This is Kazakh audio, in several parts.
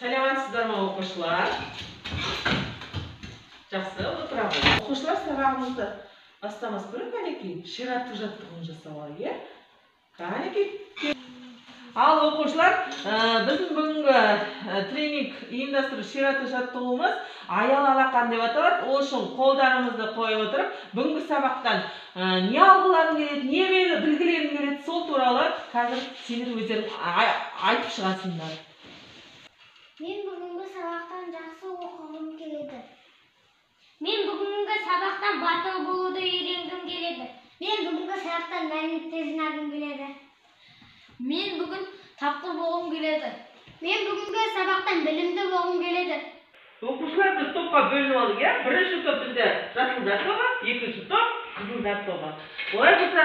Саламатсыздарбы оқушылар? Жақсы, отырамыз. Оқушылар, сабағымызды бастамас бұрын қанекей ширату жаттығуын жасап алайық, иә? Қанекей. Ал оқушылар, біздің бүгінгі тренинг ұйымдастыру ширату жаттығуымыз аял алақан деп аталады. Ол үшін қолдарымызды қойып отырып, бүгінгі сабақтан не алғыларың келеді, не білгілерің келеді, сол туралы қазір сендер өздерің айтып шығасыңдар. Мен бүгінгі сабақтан жақсы оқығым келеді. Мен бүгінгі сабақтан батыл болуды үйренгім келеді. Мен бүгінгі сабақтан мәліметтер жинағым келеді. Мен бүгін тапқыр болғым келеді. Мен бүгінгі сабақтан білімді болғым келеді. Оқушылар біз топқа бөлініп алдық, иә? Бірінші топ бізде жасылдар тобы, екінші топ қызылдар тобы. Олай болса,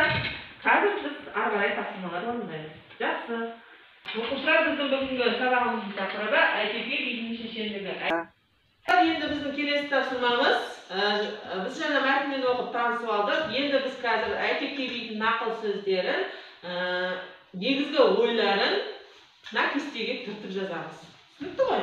қазір біз ары қарай тапсырмалар орындаймыз. Жақсы. Оқушылар, біздің бүгінгі сабағымыздың тақырыбы әйтеке бидің шешендігі. Енді біздің келесі тапсырмамыз, біз жаңа мәтіннен оқып танысып алдық. Енді біз қазір әйтеке бидің нақыл сөздерін, негізгі ойларын кестеге түртіп жазамыз. Түсінікті ғой?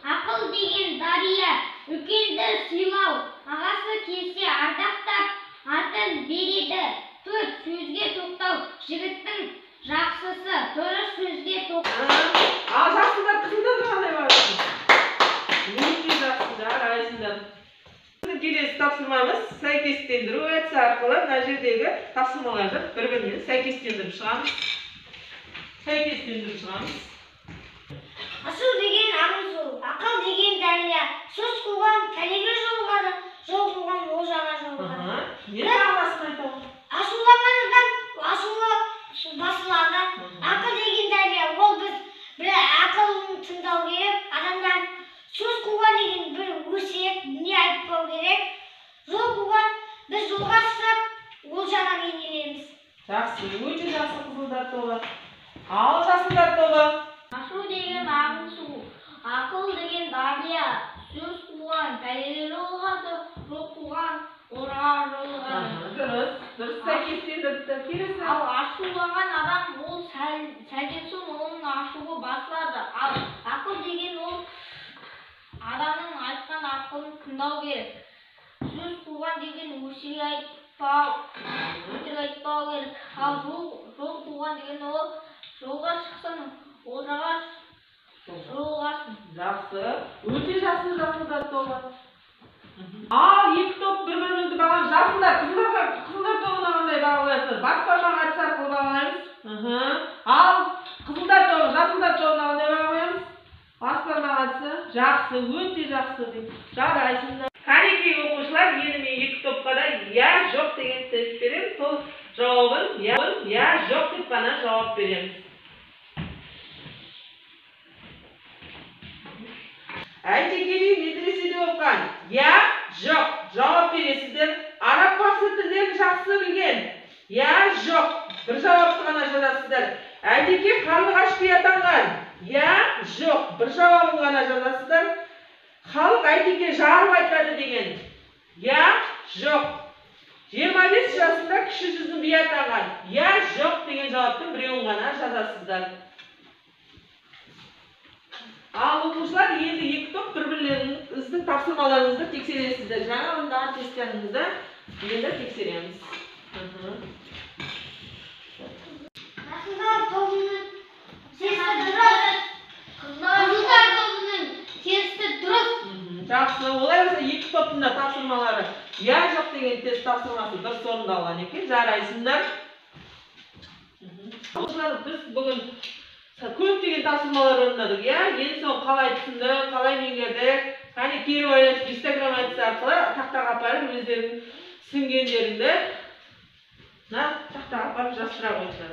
Ақыл деген дария, үлкенді сыйлау, ағасы келсе ардақтап, атын береді. Төрт сөзге тоқтау, жігіттің жақсысы, дұрыс сөзге тоқтау. Ал жақсылар, қызылдар қандай бар? Өте жақсылар, айсыңдар. Келесі тапсырмамыз сәйкестендіру әдісі арқылы мына жердегі тапсырмаларды бір-бірімен сәйкестендіріп шығамыз. Сәйкестендіріп шығамыз. Асу деген ағын су, ақыл деген дария, сөз қуған пәлеге жолығады, жол қуған олжаға жолығады. Не мағынасын айтамын? Асулаған адам асулы басылады. Ақыл деген дария, ол біз бір ақылын тыңдау керек, адамдар. Сөз қуған деген бір өсиет, не айтпау керек. Жол қуған біз жолға шығып олжаға кенелеміз. Жақсы, өте жақсы қызылдар тобы. Ал жасылдар тобы. Асу деген ағын су, ақыл деген дария, сөз қуған пәлеге жолығады, жол қуған олжаға жолығады. Дұрыс сәйкестендірді. Келесі. Ал ашулаған адам ол сәлден соң оның ашуы басылады. Ал ақыл деген ол адамның айтқан ақылын тыңдау керек. Сөз қуған деген өсек айтпау, өтірік айтпау керек. Ал жол қуған деген ол жолға шықсын, олжаға жолығасың. Жақсы. Өте жақсы жасылдар тобы. Ал екі топ бір-бірімізді бағалаймыз. Жасылдар, қызылдар тобына қандай бағалайсыздар? Баспашаға әдісі арқылы бағалаймыз. Ал қызылдар тобы, жасылдар тобына қандай бағалаймыз? Баспашаға әдісі. Жақсы, өте жақсы дейді. Жарайсыңдар. Қанекей оқушылар, енді мен екі топқа да я, жоқ деген тест беремін. Сол жауабын я, жоқ деп қана жауап береміз. Әйтеке би медреседе оқыған. Я, жоқ. Жауап бересіздер. Араб парсы тілдерін жақсы білген. Я, жоқ. Бір жауапты ғана жазасыздар. Әйтеке қарлығаш би атанған. Я, жоқ. Бір жауабын ғана жазасыздар. Халық әйтеке жарып айтады деген. Я, жоқ. 25 жасында кіші жүздің би атанған. Я, жоқ деген жауаптың біреуін ғана жазасыздар. Ал оқушылар, енді екі топ бір-бірлеріңіздің тапсырмаларыңызды тексересіздер. Жаңа орындаған тесттеріңізді енді тексереміз. Жасылдар тобының тесті дұрыс. Қызылдар тобының тесті дұрыс. Жақсы, олай болса екі топтың да тапсырмалары я, жоқ деген тест тапсырмасы дұрыс орындалған екен. Жарайсыңдар. Оқушылар, біз бүгін көптеген тапсырмалар орындадық, иә? Енді соң қалай түсінді, қалай меңгердік, қане кері ойласып Instagram әдісі арқылы тақтаға апарып өздерің түсінгендеріңді тақтаға апарып жаздыра қойыңыздар.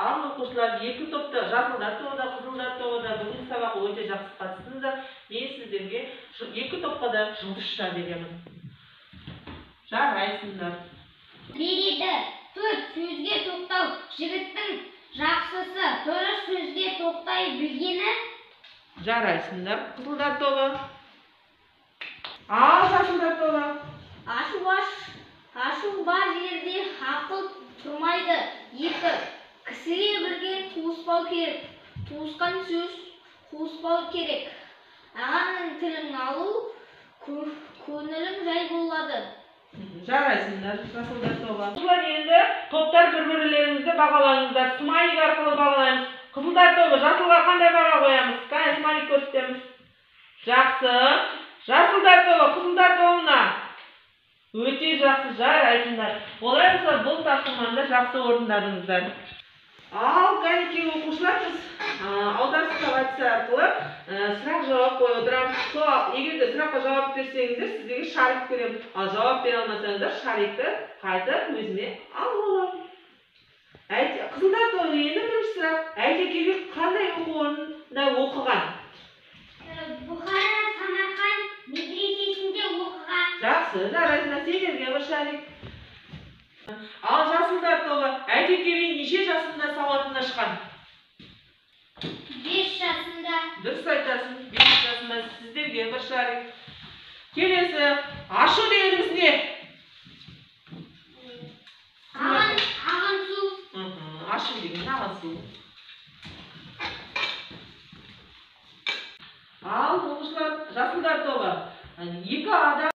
Ал оқушылар, екі топта, жасылдар тобы да, қызылдар тобы да бүгінгі сабаққа өте жақсы қатыстыңыздар. Мен сіздерге екі топқа да жұлдызша беремін. Жарайсыңдар. береді. 4. Сөзге тоқтау. Жігіттің жақсысы дұрыс сөзге тоқтай білгені. Жарайсыңдар, қызылдар тобы. Ал жасылдар тобы. Ашу бар жерде ақыл тұрмайды. 2. Кісіге бірге туыспау керек. Туысқан сөз қуыспау керек. Ағаның тілін алу көңілің жай болады. Жарайсыңдар, жасылдар тобы. Қызылдар енді топтар бір-бірлеріңізді бағалаңыздар. Смайлик арқылы бағалаймыз. Қызылдар тобы, жасылға қандай баға қоямыз? Қане смайлик көрсетеміз. Жақсы. Жасылдар тобы, қызылдар тобына. Өте жақсы, жарайсыңдар. Олай болса, бұл тапсырманы жақсы орындадыңыздар. Ал кәнекей оқушылар, біз аударыспақ әдісі арқылы сұрақ жауап қойып отырамыз. Егер де сұраққа жауап берсеңіздер, сіздерге шарик беремін. Ал жауап бере алмасаңыздар, шарикті қайтып өзіме алып аламын. Қызылдар тобы, енді бірінші сұрақ. Әйтекеге қандай оқу орнында оқыған? Бұхара Самарқан медресесінде оқыған. Жақсы, жарайсыңдар, сендерге бір шарик. Ал жасылдар тобы, Әйтекеге неше жасында сауатын ашқан? 5 жасында. Дұрыс айтасың, 5 жасында, сіздерге бір шарик. Келесі, ашу дегеніміз не? Аған су. Ашу деген аған су. Ал оқушылар, жасылдар тобы, екі адам